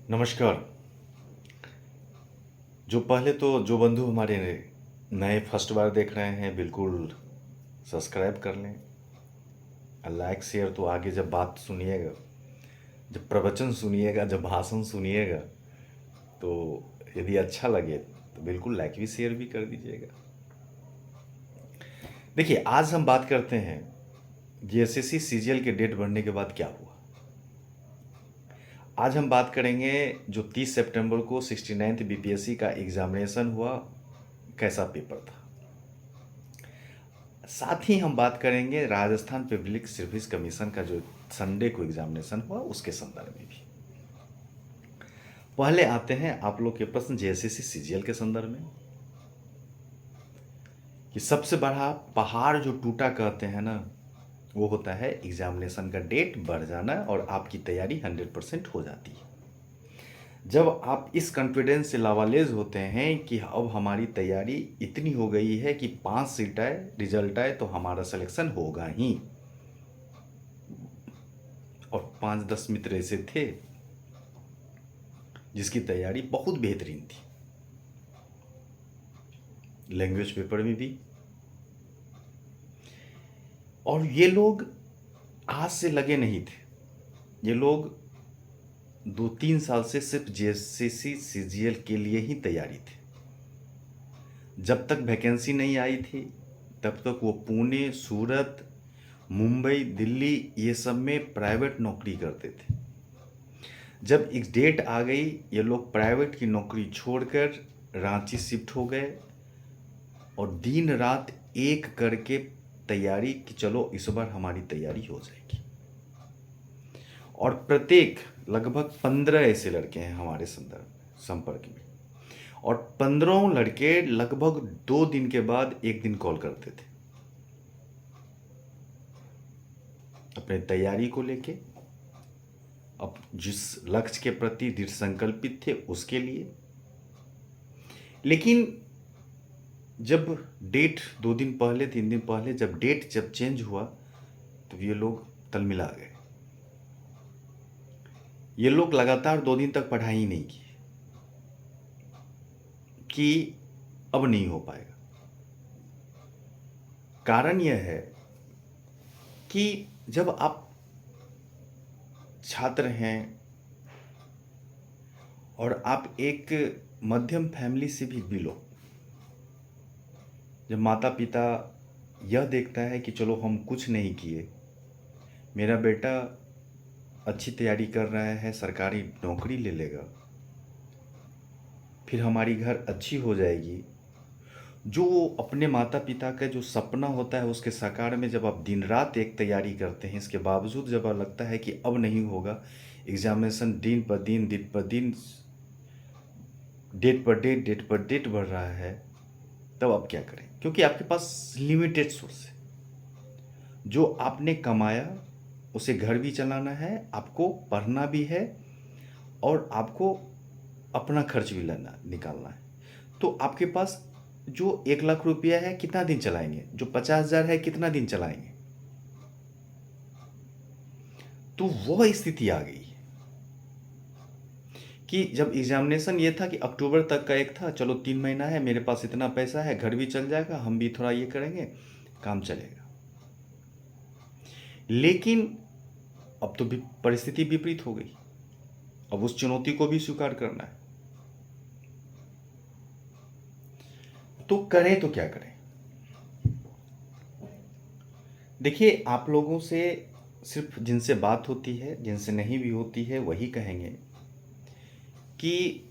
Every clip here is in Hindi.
नमस्कार। जो बंधु हमारे नए फर्स्ट बार देख रहे हैं, बिल्कुल सब्सक्राइब कर लें। लाइक शेयर तो आगे जब बात सुनिएगा, जब प्रवचन सुनिएगा, जब भाषण सुनिएगा, तो यदि अच्छा लगे तो बिल्कुल लाइक भी शेयर भी कर दीजिएगा। देखिए, आज हम बात करते हैं जीएसएससी सीजीएल के डेट बढ़ने के बाद क्या हुआ। आज हम बात करेंगे जो 30 सितंबर को 69th बीपीएससी का एग्जामिनेशन हुआ, कैसा पेपर था। साथ ही हम बात करेंगे राजस्थान पब्लिक सर्विस कमीशन का जो संडे को एग्जामिनेशन हुआ उसके संदर्भ में भी। पहले आते हैं आप लोग के प्रश्न जेएसएससी सीजीएल के संदर्भ में कि सबसे बड़ा पहाड़ जो टूटा कहते हैं ना, वो होता है एग्जामिनेशन का डेट बढ़ जाना और आपकी तैयारी 100% हो जाती है। जब आप इस कॉन्फिडेंस से लावालेज होते हैं कि अब हमारी तैयारी इतनी हो गई है कि 5 सीट आए, रिजल्ट आए तो हमारा सिलेक्शन होगा ही, और 5-10 मित्र ऐसे थे जिसकी तैयारी बहुत बेहतरीन थी, लैंग्वेज पेपर में भी। और ये लोग आज से लगे नहीं थे, ये लोग 2-3 साल से सिर्फ जेएसएससी सीजीएल के लिए ही तैयारी थे। जब तक वैकेंसी नहीं आई थी तब तक वो पुणे, सूरत, मुंबई, दिल्ली ये सब में प्राइवेट नौकरी करते थे। जब एक डेट आ गई, ये लोग प्राइवेट की नौकरी छोड़कर रांची शिफ्ट हो गए और दिन रात एक करके तैयारी कि चलो इस बार हमारी तैयारी हो जाएगी। और प्रत्येक लगभग 15 ऐसे लड़के हैं हमारे संपर्क में, और 15 लड़के लगभग 2 दिन के बाद एक दिन कॉल करते थे अपने तैयारी को लेके, अब जिस लक्ष्य के प्रति दृढ़ संकल्पित थे उसके लिए। लेकिन जब डेट 2 दिन पहले, 3 दिन पहले जब डेट चेंज हुआ तो ये लोग तलमिला गए। ये लोग लगातार 2 दिन तक पढ़ाई ही नहीं की कि अब नहीं हो पाएगा। कारण यह है कि जब आप छात्र हैं और आप एक मध्यम फैमिली से भी बिलो, जब माता पिता यह देखता है कि चलो हम कुछ नहीं किए, मेरा बेटा अच्छी तैयारी कर रहा है, सरकारी नौकरी ले लेगा, फिर हमारी घर अच्छी हो जाएगी, जो अपने माता पिता का जो सपना होता है उसके साकार में जब आप दिन रात एक तैयारी करते हैं, इसके बावजूद जब लगता है कि अब नहीं होगा, एग्जामिनेशन दिन पर दिन डेट पर डेट बढ़ रहा है, तब आप क्या करें? क्योंकि आपके पास लिमिटेड सोर्स है। जो आपने कमाया उसे घर भी चलाना है, आपको पढ़ना भी है और आपको अपना खर्च भी निकालना है। तो आपके पास जो 1 लाख रुपया है कितना दिन चलाएंगे? जो 50,000 है कितना दिन चलाएंगे? तो वह स्थिति आ गई कि जब एग्जामिनेशन ये था कि अक्टूबर तक का एक था, चलो 3 महीना है, मेरे पास इतना पैसा है, घर भी चल जाएगा, हम भी थोड़ा ये करेंगे, काम चलेगा। लेकिन अब तो भी परिस्थिति विपरीत हो गई, अब उस चुनौती को भी स्वीकार करना है। तो करें तो क्या करें? देखिए, आप लोगों से सिर्फ जिनसे बात होती है, जिनसे नहीं भी होती है, वही कहेंगे कि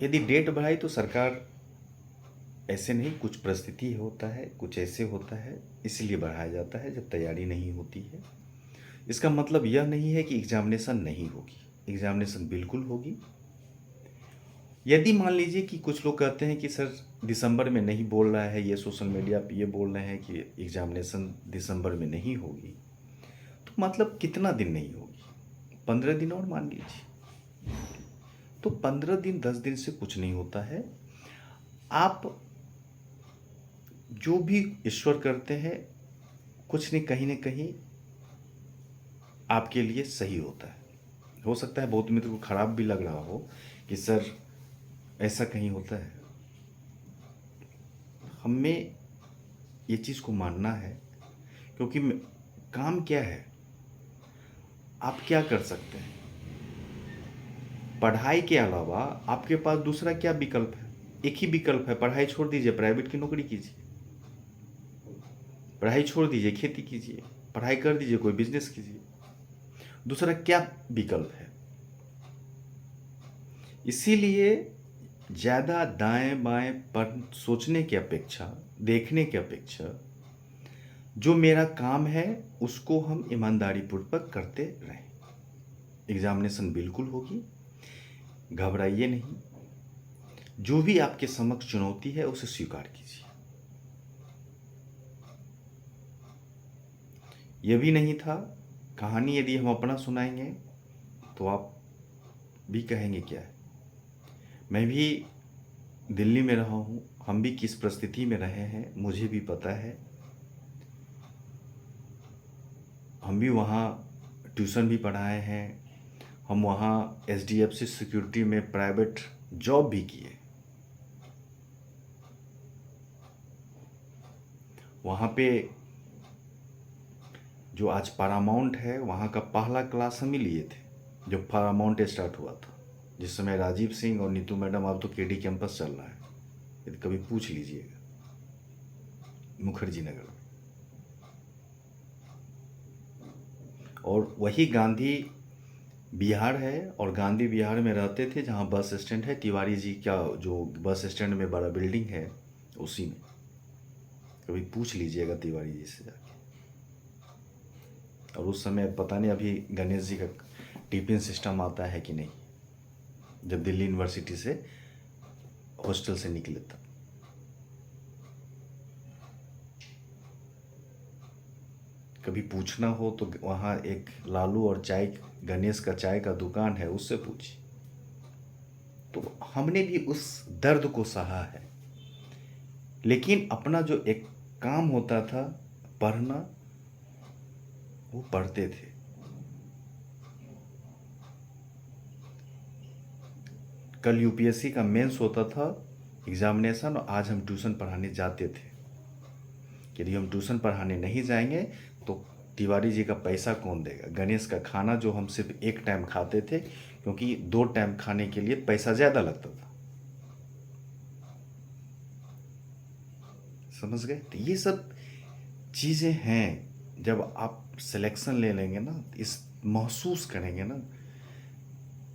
यदि डेट बढ़ाई तो सरकार ऐसे नहीं, कुछ परिस्थिति होता है, कुछ ऐसे होता है, इसलिए बढ़ाया जाता है जब तैयारी नहीं होती है। इसका मतलब यह नहीं है कि एग्जामिनेशन नहीं होगी, एग्जामिनेशन बिल्कुल होगी। यदि मान लीजिए कि कुछ लोग कहते हैं कि सर दिसंबर में नहीं बोल रहा है, ये सोशल मीडिया पे ये बोल रहे हैं कि एग्जामिनेशन दिसंबर में नहीं होगी, तो मतलब कितना दिन नहीं होगी? 15 दिन और मान लीजिए, तो 15 दिन 10 दिन से कुछ नहीं होता है। आप जो भी ईश्वर करते हैं, कुछ नहीं, कहीं ना कहीं आपके लिए सही होता है। हो सकता है बहुत मित्र को खराब भी लग रहा हो कि सर ऐसा कहीं होता है। हमें ये चीज़ को मानना है, क्योंकि काम क्या है, आप क्या कर सकते हैं। पढ़ाई के अलावा आपके पास दूसरा क्या विकल्प है? एक ही विकल्प है, पढ़ाई छोड़ दीजिए, प्राइवेट की नौकरी कीजिए। पढ़ाई छोड़ दीजिए, खेती कीजिए। पढ़ाई कर दीजिए, कोई बिजनेस कीजिए। दूसरा क्या विकल्प है? इसीलिए ज़्यादा दाएं बाएं पर सोचने की अपेक्षा, देखने की अपेक्षा, जो मेरा काम है उसको हम ईमानदारी पूर्वक करते रहें। एग्जामिनेशन बिल्कुल होगी, घबराइए नहीं। जो भी आपके समक्ष चुनौती है उसे स्वीकार कीजिए। यह भी नहीं था, कहानी यदि हम अपना सुनाएंगे तो आप भी कहेंगे क्या है। मैं भी दिल्ली में रहा हूँ, हम भी किस परिस्थिति में रहे हैं मुझे भी पता है। हम भी वहाँ ट्यूशन भी पढ़ाए हैं, हम वहाँ एचडीएफसी सिक्योरिटी में प्राइवेट जॉब भी किए। वहाँ पे जो आज पारामाउंट है वहाँ का पहला क्लास हम ही लिए थे जब पारामाउंट स्टार्ट हुआ था, जिस समय राजीव सिंह और नीतू मैडम, अब तो केडी कैंपस चल रहा है, यदि कभी पूछ लीजिएगा, मुखर्जी नगर में। और वही गांधी बिहार है, और गांधी बिहार में रहते थे जहाँ बस स्टैंड है, तिवारी जी का जो बस स्टैंड में बड़ा बिल्डिंग है उसी में। कभी पूछ लीजिएगा तिवारी जी से जाके। और उस समय पता नहीं अभी गणेश जी का टिफिन सिस्टम आता है कि नहीं, जब दिल्ली यूनिवर्सिटी से हॉस्टल से निकले तब। कभी पूछना हो तो वहाँ एक लालू और चाय, गणेश का चाय का दुकान है, उससे पूछिए। तो हमने भी उस दर्द को सहा है, लेकिन अपना जो एक काम होता था पढ़ना, वो पढ़ते थे। कल यूपीएससी का मेंस होता था एग्जामिनेशन, और आज हम ट्यूशन पढ़ाने जाते थे। यदि हम ट्यूशन पढ़ाने नहीं जाएंगे तो तिवारी जी का पैसा कौन देगा? गणेश का खाना जो हम सिर्फ एक टाइम खाते थे, क्योंकि 2 टाइम खाने के लिए पैसा ज़्यादा लगता था। समझ गए? तो ये सब चीज़ें हैं, जब आप सिलेक्शन ले लेंगे ना, इस महसूस करेंगे ना,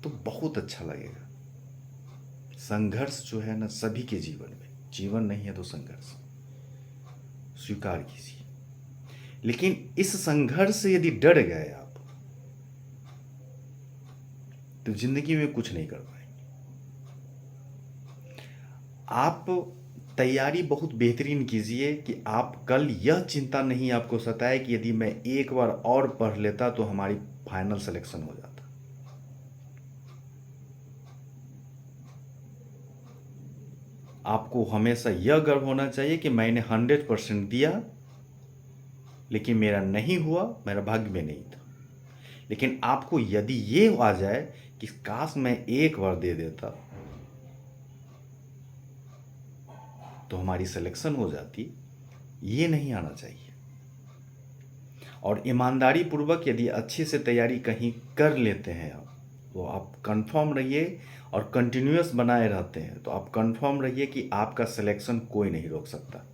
तो बहुत अच्छा लगेगा। संघर्ष जो है ना सभी के जीवन में, जीवन नहीं है तो संघर्ष स्वीकार कीजिए। लेकिन इस संघर्ष से यदि डर गए आप तो जिंदगी में कुछ नहीं कर पाएंगे। आप तैयारी बहुत बेहतरीन कीजिए कि आप कल यह चिंता नहीं आपको सताए कि यदि मैं एक बार और पढ़ लेता तो हमारी फाइनल सिलेक्शन हो जाता। आपको हमेशा यह गर्व होना चाहिए कि मैंने 100% दिया, लेकिन मेरा नहीं हुआ, मेरा भाग्य में नहीं था। लेकिन आपको यदि ये आ जाए कि काश मैं एक बार दे देता तो हमारी सिलेक्शन हो जाती, ये नहीं आना चाहिए। और ईमानदारी पूर्वक यदि अच्छे से तैयारी कहीं कर लेते हैं आप, तो आप कंफर्म रहिए, और कंटिन्यूअस बनाए रहते हैं तो आप कंफर्म रहिए कि आपका सिलेक्शन कोई नहीं रोक सकता।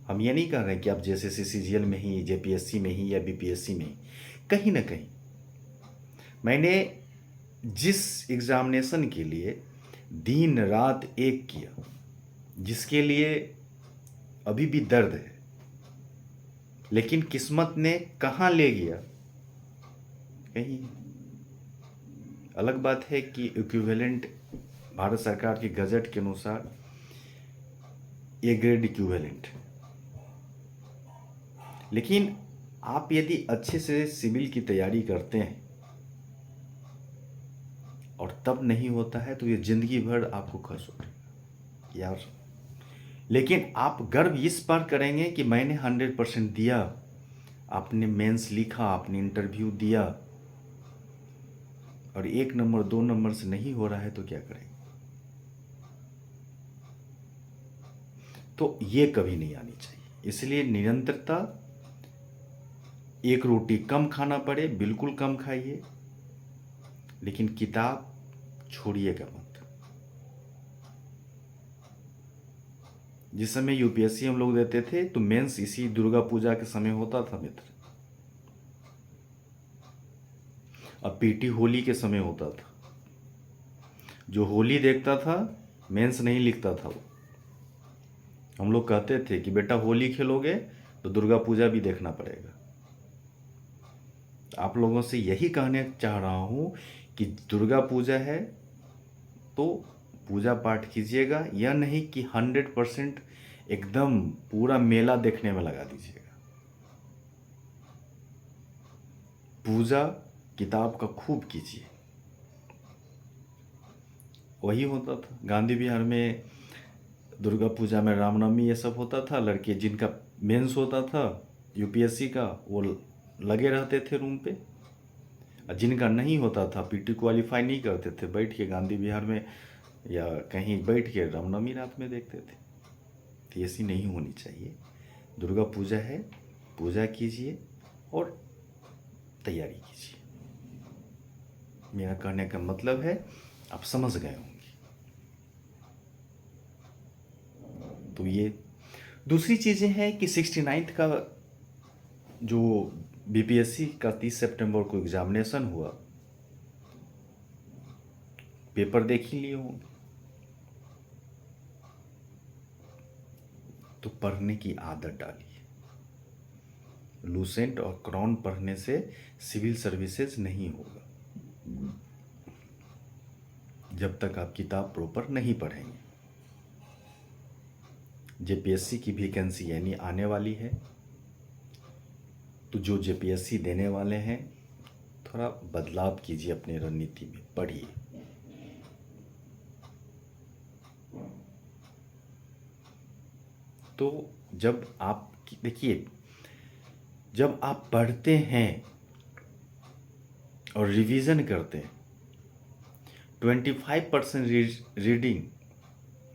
हम ये नहीं कह रहे हैं कि आप जेएसएससी सीजीएल में ही, जेपीएससी में ही, या बीपीएससी में ही, कहीं ना कहीं। मैंने जिस एग्जामिनेशन के लिए दिन रात एक किया, जिसके लिए अभी भी दर्द है, लेकिन किस्मत ने कहाँ ले गया कहीं। अलग बात है कि इक्विवेलेंट भारत सरकार के गजट के अनुसार ए ग्रेड इक्विवेलेंट, लेकिन आप यदि अच्छे से सिविल की तैयारी करते हैं और तब नहीं होता है तो ये जिंदगी भर आपको खर्च हो यार। लेकिन आप गर्व इस पर करेंगे कि मैंने 100% दिया, आपने मेंस लिखा, आपने इंटरव्यू दिया, और 1 नंबर 2 नंबर से नहीं हो रहा है तो क्या करेंगे? तो ये कभी नहीं आनी चाहिए। इसलिए निरंतरता, एक रोटी कम खाना पड़े बिल्कुल कम खाइए, लेकिन किताब छोड़िएगा मत। जिस समय यूपीएससी हम लोग देते थे तो मेंस इसी दुर्गा पूजा के समय होता था मित्र। अब पीटी होली के समय होता था। जो होली देखता था मेंस नहीं लिखता था वो। हम लोग कहते थे कि बेटा होली खेलोगे तो दुर्गा पूजा भी देखना पड़ेगा। आप लोगों से यही कहने चाह रहा हूँ कि दुर्गा पूजा है तो पूजा पाठ कीजिएगा, यह नहीं कि 100% एकदम पूरा मेला देखने में लगा दीजिएगा। पूजा किताब का खूब कीजिए। वही होता था गांधी विहार में, दुर्गा पूजा में, रामनवमी ये सब होता था। लड़के जिनका मेंस होता था यूपीएससी का वो लगे रहते थे रूम पे, और जिनका नहीं होता था, पीटी क्वालिफाई नहीं करते थे, बैठ के गांधी विहार में या कहीं बैठ के रामनवमी रात में देखते थे। तो ऐसी नहीं होनी चाहिए। दुर्गा पूजा है, पूजा कीजिए और तैयारी कीजिए। मेरा कहने का मतलब है आप समझ गए होंगे। तो ये दूसरी चीज़ें हैं कि 69th का जो बीपीएससी का 30 सितंबर को एग्जामिनेशन हुआ, पेपर देख ही लिए होंगे। तो पढ़ने की आदत डालिए। लूसेंट और क्राउन पढ़ने से सिविल सर्विसेज नहीं होगा जब तक आप किताब प्रॉपर नहीं पढ़ेंगे। जेपीएससी की वैकेंसी यानी आने वाली है, तो जो जेपीएससी देने वाले हैं थोड़ा बदलाव कीजिए अपने रणनीति में, पढ़िए। तो जब आप देखिए, जब आप पढ़ते हैं और रिवीजन करते हैं, 25% रीडिंग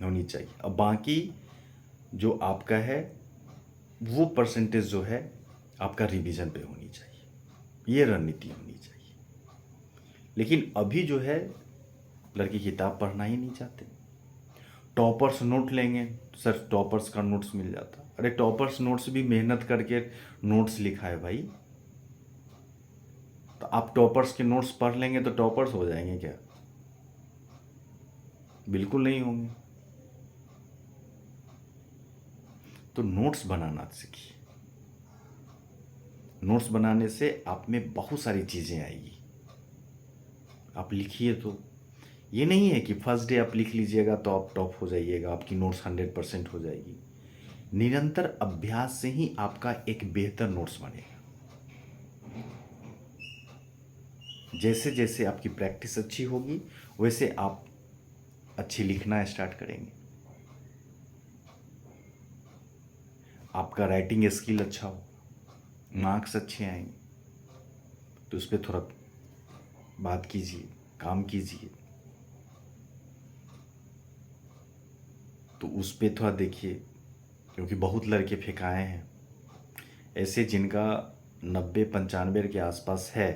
होनी चाहिए, अब बाकी जो आपका है वो परसेंटेज जो है आपका रिवीजन पे होनी चाहिए। ये रणनीति होनी चाहिए। लेकिन अभी जो है लड़की किताब पढ़ना ही नहीं चाहते। टॉपर्स नोट लेंगे तो सर टॉपर्स का नोट्स मिल जाता। अरे टॉपर्स नोट्स भी मेहनत करके नोट्स लिखा है भाई। तो आप टॉपर्स के नोट्स पढ़ लेंगे तो टॉपर्स हो जाएंगे क्या? बिल्कुल नहीं होंगे। तो नोट्स बनाना सीखिए। नोट्स बनाने से आप में बहुत सारी चीज़ें आएगी। आप लिखिए। तो ये नहीं है कि फर्स्ट डे आप लिख लीजिएगा तो आप टॉप हो जाइएगा, आपकी नोट्स 100% हो जाएगी। निरंतर अभ्यास से ही आपका एक बेहतर नोट्स बनेगा। जैसे जैसे आपकी प्रैक्टिस अच्छी होगी वैसे आप अच्छी लिखना स्टार्ट करेंगे। आपका राइटिंग स्किल अच्छा हो, मार्क्स अच्छे आएंगे, तो उस पर थोड़ा बात कीजिए, काम कीजिए। तो उस पर थोड़ा देखिए, क्योंकि बहुत लड़के फेंकाए हैं ऐसे जिनका 90-95 के आसपास है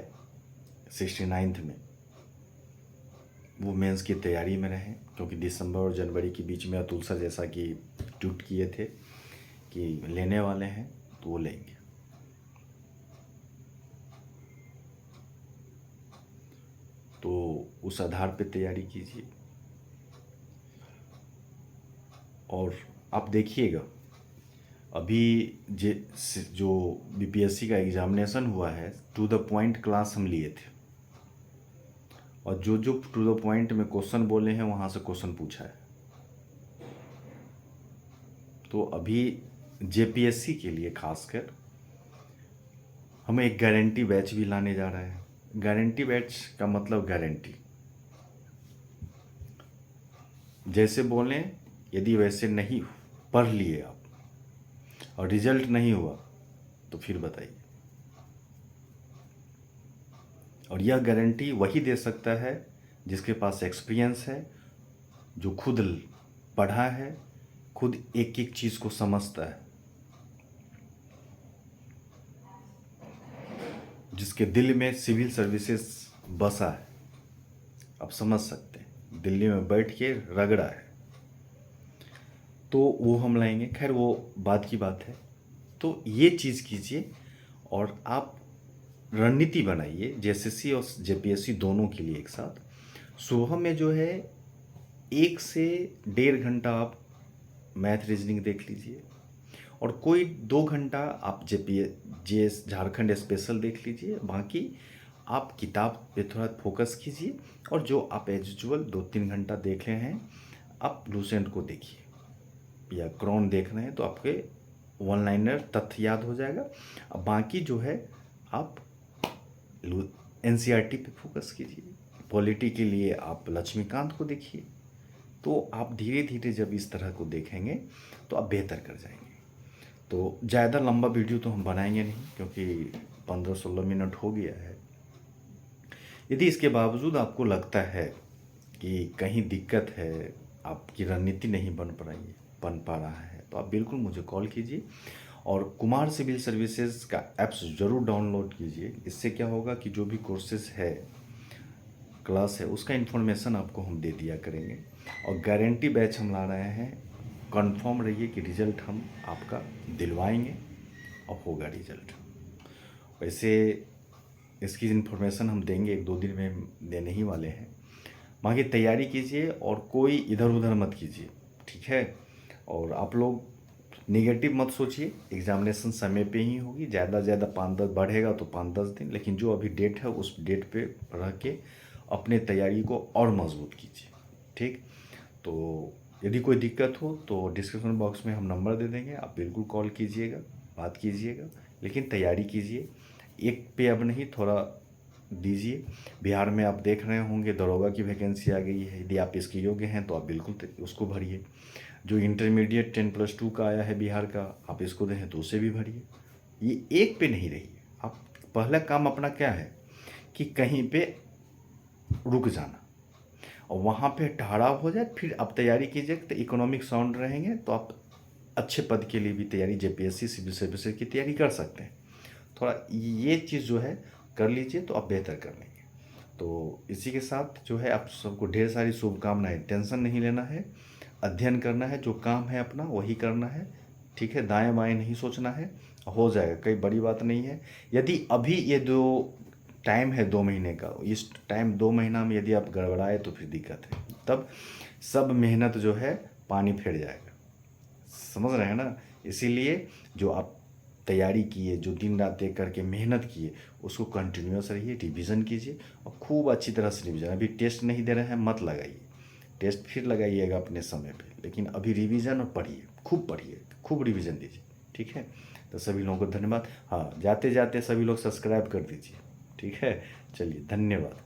69th में, वो मेंस की तैयारी में रहे। क्योंकि दिसंबर और जनवरी के बीच में अतुल सर जैसा कि ट्वीट किए थे कि लेने वाले हैं, तो वो लेंगे। तो उस आधार पे तैयारी कीजिए। और आप देखिएगा अभी जो बीपीएससी का एग्जामिनेशन हुआ है, टू द पॉइंट क्लास हम लिए थे, और जो जो टू द पॉइंट में क्वेश्चन बोले हैं वहाँ से क्वेश्चन पूछा है। तो अभी जेपीएससी के लिए खासकर हम एक गारंटी बैच भी लाने जा रहे हैं। गारंटी बैच का मतलब गारंटी, जैसे बोलें यदि वैसे नहीं पढ़ लिए आप और रिजल्ट नहीं हुआ तो फिर बताइए। और यह गारंटी वही दे सकता है जिसके पास एक्सपीरियंस है, जो खुद पढ़ा है, खुद एक एक चीज़ को समझता है, जिसके दिल में सिविल सर्विसेज बसा है। आप समझ सकते हैं, दिल्ली में बैठ के रगड़ा है, तो वो हम लाएंगे। खैर वो बात की बात है। तो ये चीज़ कीजिए और आप रणनीति बनाइए जेएसएससी और जेपीएससी दोनों के लिए एक साथ। सुबह में जो है 1 से 1.5 घंटा आप मैथ रीजनिंग देख लीजिए, और कोई 2 घंटा आप जेएस झारखंड स्पेशल देख लीजिए। बाकी आप किताब पे थोड़ा फोकस कीजिए, और जो आप एज यूजुअल 2-3 घंटा देख रहे हैं, आप लूसेंट को देखिए या क्रॉन देख रहे हैं तो आपके वन लाइनर तथ्य याद हो जाएगा। अब बाकी जो है आप एनसीईआरटी पे फोकस कीजिए। पॉलिटी के लिए आप लक्ष्मीकांत को देखिए। तो आप धीरे धीरे जब इस तरह को देखेंगे तो आप बेहतर कर जाएंगे। तो ज़्यादा लंबा वीडियो तो हम बनाएंगे नहीं, क्योंकि 15-16 मिनट हो गया है। यदि इसके बावजूद आपको लगता है कि कहीं दिक्कत है, आपकी रणनीति नहीं बन पा रहा है, तो आप बिल्कुल मुझे कॉल कीजिए, और कुमार सिविल सर्विसेज का ऐप्स ज़रूर डाउनलोड कीजिए। इससे क्या होगा कि जो भी कोर्सेज है, क्लास है, उसका इन्फॉर्मेशन आपको हम दे दिया करेंगे। और गारंटी बैच हम ला रहे हैं, कंफर्म रहिए कि रिज़ल्ट हम आपका दिलवाएंगे और होगा रिज़ल्ट। वैसे इसकी इन्फॉर्मेशन हम देंगे, 1-2 दिन में देने ही वाले हैं। बाकी तैयारी कीजिए और कोई इधर उधर मत कीजिए, ठीक है। और आप लोग नेगेटिव मत सोचिए, एग्जामिनेशन समय पे ही होगी। ज़्यादा से ज़्यादा 5-10 बढ़ेगा तो 5-10 दिन, लेकिन जो अभी डेट है उस डेट पे रह के अपने तैयारी को और मजबूत कीजिए, ठीक। तो यदि कोई दिक्कत हो तो डिस्क्रिप्शन बॉक्स में हम नंबर दे देंगे, आप बिल्कुल कॉल कीजिएगा, बात कीजिएगा, लेकिन तैयारी कीजिए। एक पे अब नहीं, थोड़ा दीजिए। बिहार में आप देख रहे होंगे दरोगा की वैकेंसी आ गई है। यदि आप इसके योग्य हैं तो आप बिल्कुल उसको भरिए। जो इंटरमीडिएट 10+2 का आया है बिहार का, आप इसको दें तो उसे भी भरिए। ये एक पे नहीं रहिए। आप पहला काम अपना क्या है कि कहीं पे रुक जाना और वहाँ पे ठहराव हो जाए, फिर आप तैयारी कीजिए। तो इकोनॉमिक साउंड रहेंगे तो आप अच्छे पद के लिए भी तैयारी, जेपीएससी सिविल सर्विसेज की तैयारी कर सकते हैं। थोड़ा ये चीज़ जो है कर लीजिए तो आप बेहतर कर लेंगे। तो इसी के साथ जो है आप सबको ढेर सारी शुभकामनाएं। टेंशन नहीं लेना है, अध्ययन करना है, जो काम है अपना वही करना है, ठीक है। दाएं बाएं नहीं सोचना है, हो जाएगा, कोई बड़ी बात नहीं है। यदि अभी ये जो टाइम है 2 महीने का, इस टाइम 2 महीना में यदि आप गड़बड़ाए तो फिर दिक्कत है, तब सब मेहनत जो है पानी फेर जाएगा। समझ रहे हैं ना। इसीलिए जो आप तैयारी किए, जो दिन रात एक करके मेहनत किए, उसको कंटिन्यूअस रहिए, रिवीजन कीजिए और खूब अच्छी तरह से रिवीजन। अभी टेस्ट नहीं दे रहे हैं मत लगाइए, टेस्ट फिर लगाइएगा अपने समय पे, लेकिन अभी रिवीजन और पढ़िए, खूब रिवीजन दीजिए, ठीक है। तो सभी लोगों को धन्यवाद। हाँ, जाते जाते सभी लोग सब्सक्राइब कर दीजिए, ठीक है। चलिए, धन्यवाद।